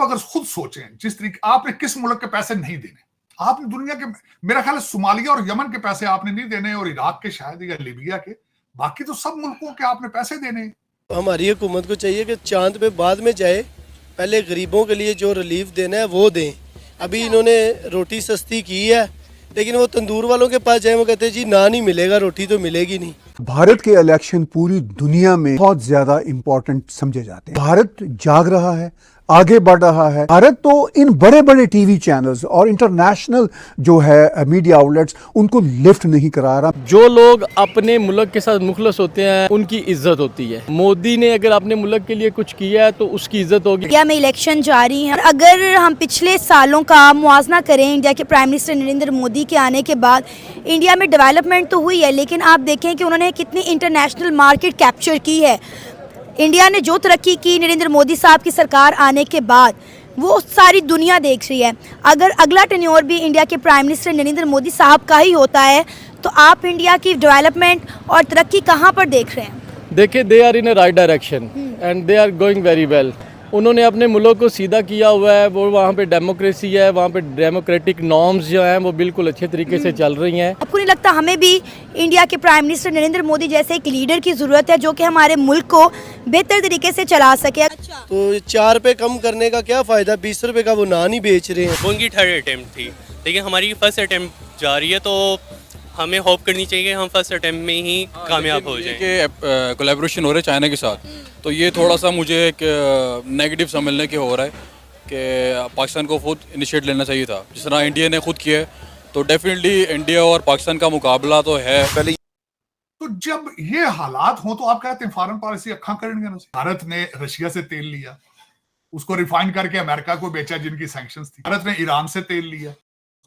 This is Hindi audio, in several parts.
आप अगर खुद सोचें, जिस तरीके आपने किस मुल्क के पैसे नहीं देने, आपने दुनिया के, मेरा ख्याल है सोमालिया और यमन के पैसे आपने नहीं देने, और इराक के शायद या लीबिया के, बाकी तो सब मुल्कों के आपने पैसे देने। हमारी हुकूमत को चाहिए कि चांद पे बाद में जाए, पहले गरीबों के लिए जो रिलीफ देना है वो दें। अभी इन्होंने रोटी सस्ती की है, लेकिन वो तंदूर वालों के पास जाए, वो कहते हैं जी नान ही मिलेगा, रोटी तो मिलेगी नहीं। भारत के इलेक्शन पूरी दुनिया में बहुत ज्यादा इंपॉर्टेंट समझे जाते हैं। भारत जाग रहा है, आगे बढ़ रहा है। भारत तो इन बड़े बड़े टीवी चैनल्स और इंटरनेशनल जो है मीडिया आउटलेट्स उनको लिफ्ट नहीं करा रहा। जो लोग अपने मुल्क के साथ मुखलस होते हैं उनकी इज्जत होती है। मोदी ने अगर अपने मुल्क के लिए कुछ किया है तो उसकी इज्जत होगी। इंडिया में इलेक्शन जारी है, अगर हम पिछले सालों का मुआवजा करें इंडिया के प्राइम मिनिस्टर नरेंद्र मोदी के आने के बाद, इंडिया में डेवलपमेंट तो हुई है, लेकिन आप देखें कि उन्होंने कितनी इंटरनेशनल मार्केट कैप्चर की है। इंडिया ने जो तरक्की की नरेंद्र मोदी साहब की सरकार आने के बाद, वो सारी दुनिया देख रही है। अगर अगला टेन्योर भी इंडिया के प्राइम मिनिस्टर नरेंद्र मोदी साहब का ही होता है तो आप इंडिया की डेवलपमेंट और तरक्की कहाँ पर देख रहे हैं? देखिए, they are in a right direction and they are going very well. उन्होंने अपने मुल्क को सीधा किया हुआ है, वो वहाँ पे डेमोक्रेसी है, वहाँ पे डेमोक्रेटिक नॉर्म्स जो हैं वो बिल्कुल अच्छे तरीके से चल रही हैं। आपको नहीं लगता हमें भी इंडिया के प्राइम मिनिस्टर नरेंद्र मोदी जैसे एक लीडर की ज़रूरत है जो कि हमारे मुल्क को बेहतर तरीके से चला सके? तो 4 रुपये कम करने का क्या फ़ायदा, 20 रुपये का वो नान ही बेच रहे हैं। वो उनकी थर्ड अटेम्प्ट थी, लेकिन हमारी फर्स्ट अटेम्प्ट जा रही है, तो हमें होप करनी चाहिए कि हम फर्स्ट अटेम्प्ट में ही कामयाब हो जाएं। कि कोलैबोरेशन हो रहा है चाइना के साथ, तो ये थोड़ा सा मुझे एक नेगेटिव समझने के हो रहा है कि पाकिस्तान को खुद इनिशिएट लेना चाहिए था, जिस तरह इंडिया ने खुद किया है। तो डेफिनेटली इंडिया और पाकिस्तान का मुकाबला तो है। पहले तो जब ये हालात हों तो आप कहते हैं फॉरेन पॉलिसी अखा करेंगे ना। भारत ने रशिया से तेल लिया, उसको रिफाइन करके अमेरिका को बेचा जिनकी सैंक्शंस थी। भारत ने ईरान से तेल लिया।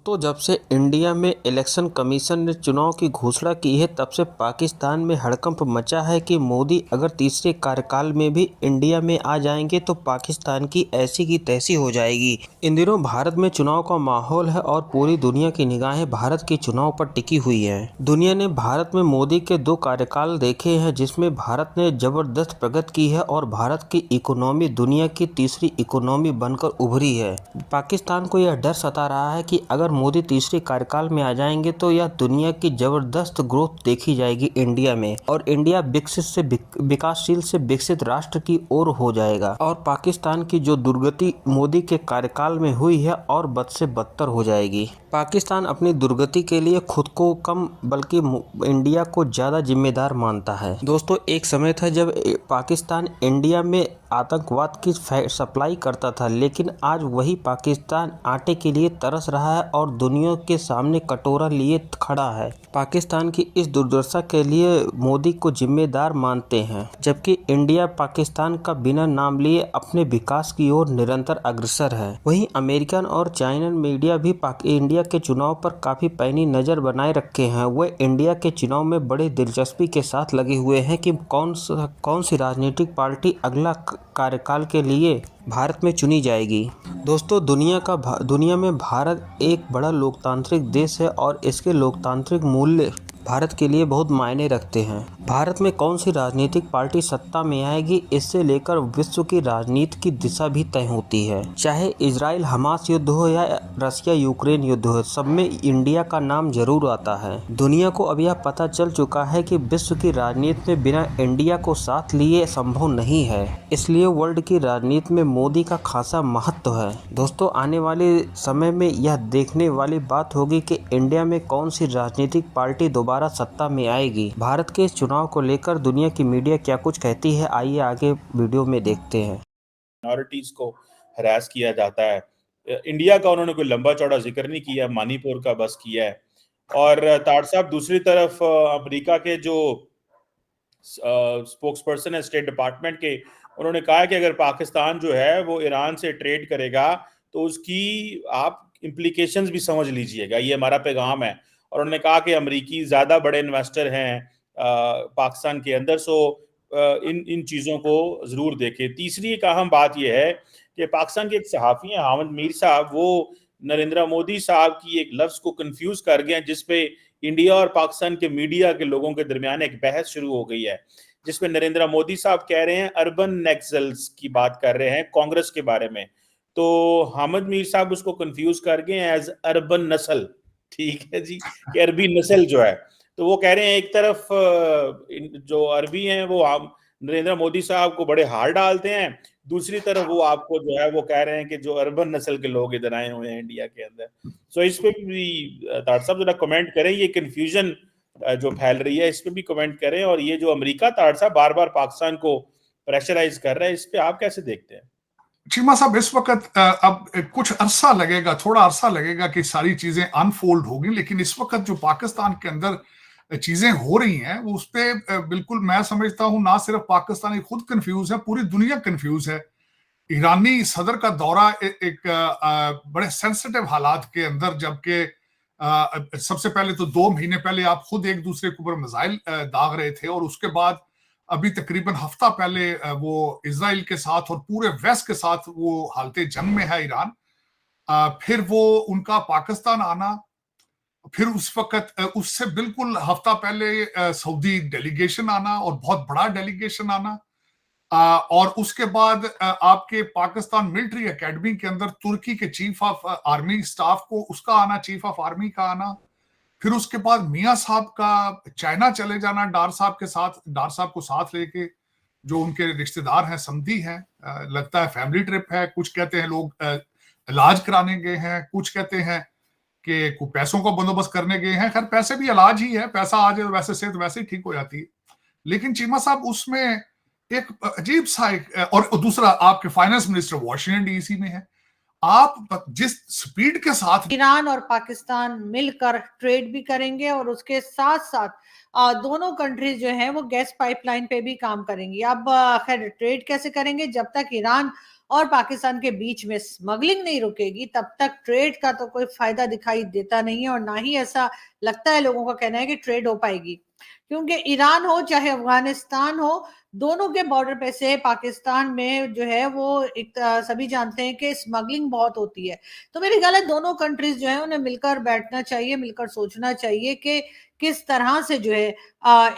तो जब से इंडिया में इलेक्शन कमीशन ने चुनाव की घोषणा की है, तब से पाकिस्तान में हड़कंप मचा है कि मोदी अगर तीसरे कार्यकाल में भी इंडिया में आ जाएंगे तो पाकिस्तान की ऐसी की तैसी हो जाएगी। इन दिनों भारत में चुनाव का माहौल है और पूरी दुनिया की निगाहें भारत के चुनाव पर टिकी हुई हैं। दुनिया ने भारत में मोदी के 2 कार्यकाल देखे हैं, जिसमें भारत ने जबरदस्त प्रगति की है और भारत की इकोनॉमी दुनिया की तीसरी इकोनॉमी बनकर उभरी है। पाकिस्तान को यह डर सता रहा है कि अगर मोदी तीसरे कार्यकाल में आ जाएंगे तो यह दुनिया की जबरदस्त ग्रोथ देखी जाएगी इंडिया में, और इंडिया विकसित से विकासशील से विकसित राष्ट्र की ओर हो जाएगा, और पाकिस्तान की जो दुर्गति मोदी के कार्यकाल में हुई है और बद से बदतर हो जाएगी। पाकिस्तान अपनी दुर्गति के लिए खुद को कम बल्कि इंडिया को ज़्यादा जिम्मेदार मानता है। दोस्तों, एक समय था जब पाकिस्तान इंडिया में आतंकवाद की सप्लाई करता था, लेकिन आज वही पाकिस्तान आटे के लिए तरस रहा है और दुनिया के सामने कटोरा लिए खड़ा है। पाकिस्तान की इस दुर्दशा के लिए मोदी को जिम्मेदार मानते हैं, जबकि इंडिया पाकिस्तान का बिना नाम लिए अपने विकास की ओर निरंतर अग्रसर है। वहीं अमेरिकन और चाइना मीडिया भी इंडिया के चुनाव पर काफ़ी पैनी नज़र बनाए रखे हैं। वे इंडिया के चुनाव में बड़े दिलचस्पी के साथ लगे हुए हैं कि कौन सी राजनीतिक पार्टी अगला कार्यकाल के लिए भारत में चुनी जाएगी। दोस्तों, दुनिया में भारत एक बड़ा लोकतांत्रिक देश है और इसके लोकतांत्रिक मूल्य भारत के लिए बहुत मायने रखते हैं। भारत में कौन सी राजनीतिक पार्टी सत्ता में आएगी, इससे लेकर विश्व की राजनीति की दिशा भी तय होती है। चाहे इजराइल हमास युद्ध हो या रशिया यूक्रेन युद्ध हो, सब में इंडिया का नाम जरूर आता है। दुनिया को अब यह पता चल चुका है कि विश्व की राजनीति में बिना इंडिया को साथ लिए संभव नहीं है, इसलिए वर्ल्ड की राजनीति में मोदी का खासा महत्व है। दोस्तों, आने वाले समय में यह देखने वाली बात होगी कि इंडिया में कौन सी राजनीतिक पार्टी दोबारा सत्ता में आएगी। भारत के चुनाव को लेकर दुनिया की मीडिया क्या कुछ कहती है, आइए आगे वीडियो में देखते हैं। माइनॉरिटीज को हरास किया जाता है। इंडिया का उन्होंने कोई लंबा चौड़ा जिक्र नहीं किया, मणिपुर का बस किया है। और तार साहब दूसरी तरफ अमेरिका के जो स्पोक्स पर्सन है स्टेट डिपार्टमेंट के, उन्होंने कहा कि अगर पाकिस्तान जो है वो ईरान से ट्रेड करेगा तो उसकी आप इम्प्लीकेशंस भी समझ लीजिएगा, ये हमारा पैगाम है। और उन्होंने कहा कि अमेरिकी ज्यादा बड़े इन्वेस्टर हैं पाकिस्तान के अंदर, सो इन चीजों को जरूर देखें। तीसरी एक अहम बात यह है कि पाकिस्तान के एक सहाफी हैं हामिद मीर साहब, वो नरेंद्र मोदी साहब की एक लफ्ज को कंफ्यूज कर गए, जिसपे इंडिया और पाकिस्तान के मीडिया के लोगों के दरमियान एक बहस शुरू हो गई है, जिसमें नरेंद्र मोदी साहब कह रहे हैं अर्बन नेक्सल्स की बात कर रहे हैं कांग्रेस के बारे में। तो हामिद मीर साहब उसको कंफ्यूज कर गए एज अर्बन नस्ल, ठीक है जी, कि अरबी नस्ल जो है। तो वो कह रहे हैं एक तरफ जो अरबी हैं वो नरेंद्र मोदी साहब को बड़े हार डालते हैं, दूसरी तरफ वो आपको जो है वो कह रहे हैं कि जो अर्बन नस्ल के लोग इधर आए हुए हैं इंडिया के अंदर। सो इस पे भी तार साहब जरा कमेंट करें, ये कंफ्यूजन जो फैल रही है इस पे भी कमेंट करें, और ये जो अमेरिका तार साहब बार बार पाकिस्तान को प्रेशराइज कर रहा है, इस पे आप कैसे देखते हैं? चीमा साहब, इस वक्त अब कुछ अरसा लगेगा, थोड़ा अरसा लगेगा कि सारी चीजें अनफोल्ड होगी, लेकिन इस वक्त जो पाकिस्तान के अंदर चीजें हो रही हैं वो उस पे बिल्कुल मैं समझता हूं ना सिर्फ पाकिस्तानी खुद कंफ्यूज है, पूरी दुनिया कंफ्यूज है। ईरानी सदर का दौरा एक बड़े सेंसिटिव हालात के अंदर, जबकि सबसे पहले तो 2 महीने पहले आप खुद एक दूसरे के ऊपर मिसाइल दाग रहे थे, और उसके बाद अभी तकरीबन हफ्ता पहले वो इजराइल के साथ और पूरे वेस्ट के साथ वो हालते जंग में है ईरान। फिर वो उनका पाकिस्तान आना, फिर उस वक्त उससे बिल्कुल हफ्ता पहले सऊदी डेलीगेशन आना और बहुत बड़ा डेलीगेशन आना, और उसके बाद आपके पाकिस्तान मिलिट्री एकेडमी के अंदर तुर्की के चीफ ऑफ आर्मी स्टाफ को उसका आना, चीफ ऑफ आर्मी का आना, फिर उसके बाद मियां साहब का चाइना चले जाना, डार साहब को साथ लेके, जो उनके रिश्तेदार हैं, समधी हैं, लगता है फैमिली ट्रिप है, कुछ कहते हैं लोग इलाज कराने गए हैं, कुछ कहते हैं कि कुछ पैसों का बंदोबस्त करने गए हैं। खैर पैसे भी इलाज ही है, पैसा आ जाए वैसे सेहत वैसे ही ठीक हो जाती है। लेकिन चीमा साहब उसमें एक अजीब सा और दूसरा आपके फाइनेंस मिनिस्टर वॉशिंगटन डीसी में है। आप जिस स्पीड के साथ ईरान और पाकिस्तान मिलकर ट्रेड भी करेंगे और उसके साथ साथ दोनों कंट्रीज जो हैं वो गैस पाइपलाइन पे भी काम करेंगी। अब खैर ट्रेड कैसे करेंगे, जब तक ईरान और पाकिस्तान के बीच में स्मगलिंग नहीं रुकेगी तब तक ट्रेड का तो कोई फायदा दिखाई देता नहीं है, और ना ही ऐसा लगता है, लोगों का कहना है कि ट्रेड हो पाएगी, क्योंकि ईरान हो चाहे अफगानिस्तान हो, दोनों के बॉर्डर पे से पाकिस्तान में जो है वो एक सभी जानते हैं कि स्मगलिंग बहुत होती है। तो मेरी ख्याल है दोनों कंट्रीज जो है उन्हें मिलकर बैठना चाहिए, मिलकर सोचना चाहिए कि किस तरह से जो है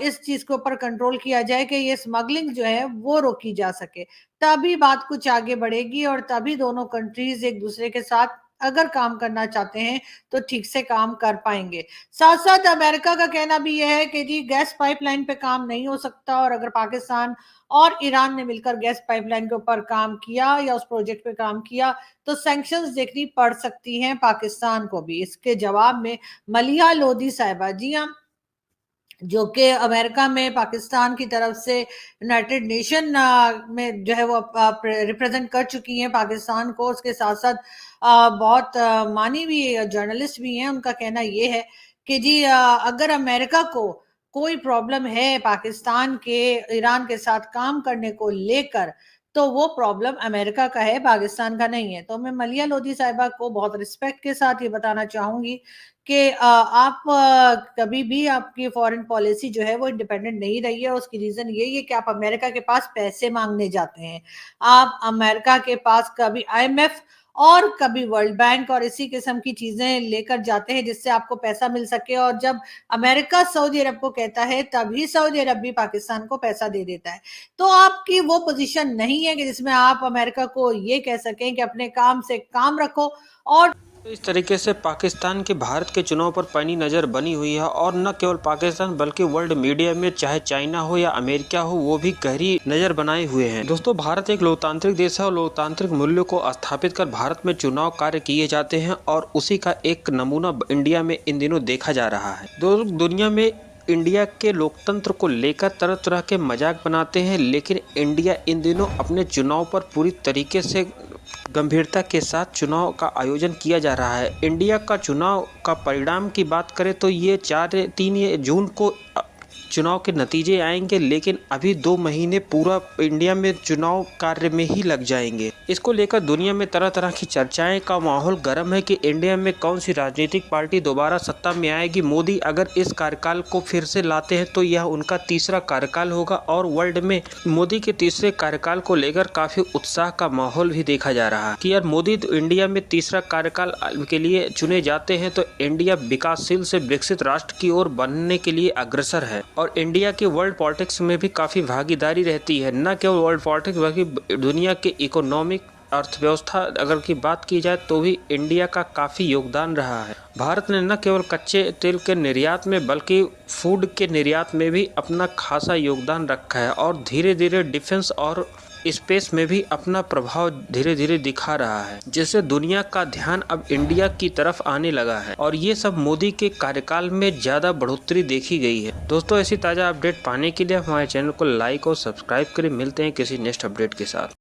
इस चीज के ऊपर कंट्रोल किया जाए कि ये स्मगलिंग जो है वो रोकी जा सके, तभी बात कुछ आगे बढ़ेगी और तभी दोनों कंट्रीज एक दूसरे के साथ अगर काम करना चाहते हैं तो ठीक से काम कर पाएंगे। साथ साथ अमेरिका का कहना भी यह है कि जी गैस पाइपलाइन पे काम नहीं हो सकता, और अगर पाकिस्तान और ईरान ने मिलकर गैस पाइपलाइन के ऊपर काम किया या उस प्रोजेक्ट पे काम किया तो सैंक्शंस देखनी पड़ सकती हैं पाकिस्तान को भी। इसके जवाब में मलिहा लोधी साहिबा, जी हाँ, जो कि अमेरिका में पाकिस्तान की तरफ से यूनाइटेड नेशन में जो है वो रिप्रेजेंट कर चुकी हैं पाकिस्तान को, उसके साथ साथ बहुत मानी भी जर्नलिस्ट भी हैं, उनका कहना ये है कि जी अगर अमेरिका को कोई प्रॉब्लम है पाकिस्तान के ईरान के साथ काम करने को लेकर तो वो प्रॉब्लम अमेरिका का है, पाकिस्तान का नहीं है। तो मैं मलिहा लोधी साहिबा को बहुत रिस्पेक्ट के साथ ये बताना चाहूंगी कि आप कभी भी आपकी फॉरेन पॉलिसी जो है वो इंडिपेंडेंट नहीं रही है। उसकी रीजन यही है कि आप अमेरिका के पास पैसे मांगने जाते हैं, आप अमेरिका के पास कभी IMF और कभी वर्ल्ड बैंक और इसी किस्म की चीजें लेकर जाते हैं जिससे आपको पैसा मिल सके, और जब अमेरिका सऊदी अरब को कहता है तभी सऊदी अरब भी पाकिस्तान को पैसा दे देता है। तो आपकी वो पोजीशन नहीं है कि जिसमें आप अमेरिका को ये कह सकें कि अपने काम से काम रखो। और इस तरीके से पाकिस्तान के भारत के चुनाव पर पैनी नज़र बनी हुई है, और न केवल पाकिस्तान बल्कि वर्ल्ड मीडिया में चाहे चाइना हो या अमेरिका हो वो भी गहरी नज़र बनाए हुए हैं। दोस्तों, भारत एक लोकतांत्रिक देश है और लोकतांत्रिक मूल्यों को स्थापित कर भारत में चुनाव कार्य किए जाते हैं, और उसी का एक नमूना इंडिया में इन दिनों देखा जा रहा है। दुनिया में इंडिया के लोकतंत्र को लेकर तरह तरह के मजाक बनाते हैं, लेकिन इंडिया इन दिनों अपने चुनाव पर पूरी तरीके से गंभीरता के साथ चुनाव का आयोजन किया जा रहा है। इंडिया का चुनाव का परिणाम की बात करें तो ये 3 जून को चुनाव के नतीजे आएंगे, लेकिन अभी 2 महीने पूरा इंडिया में चुनाव कार्य में ही लग जाएंगे। इसको लेकर दुनिया में तरह तरह की चर्चाएं का माहौल गर्म है कि इंडिया में कौन सी राजनीतिक पार्टी दोबारा सत्ता में आएगी। मोदी अगर इस कार्यकाल को फिर से लाते हैं तो यह उनका तीसरा कार्यकाल होगा, और वर्ल्ड में मोदी के तीसरे कार्यकाल को लेकर काफी उत्साह का माहौल भी देखा जा रहा है कि यार मोदी तो इंडिया में तीसरा कार्यकाल के लिए चुने जाते हैं तो इंडिया विकासशील से विकसित राष्ट्र की ओर बनने के लिए अग्रसर है, और इंडिया की वर्ल्ड पॉलिटिक्स में भी काफ़ी भागीदारी रहती है। न केवल वर्ल्ड पॉलिटिक्स बल्कि दुनिया के इकोनॉमिक अर्थव्यवस्था अगर की बात की जाए तो भी इंडिया का काफ़ी योगदान रहा है। भारत ने न केवल कच्चे तेल के निर्यात में बल्कि फूड के निर्यात में भी अपना खासा योगदान रखा है और धीरे धीरे डिफेंस और स्पेस में भी अपना प्रभाव धीरे धीरे दिखा रहा है, जिससे दुनिया का ध्यान अब इंडिया की तरफ आने लगा है और ये सब मोदी के कार्यकाल में ज़्यादा बढ़ोतरी देखी गई है। दोस्तों, ऐसी ताज़ा अपडेट पाने के लिए हमारे चैनल को लाइक और सब्सक्राइब करें। मिलते हैं किसी नेक्स्ट अपडेट के साथ।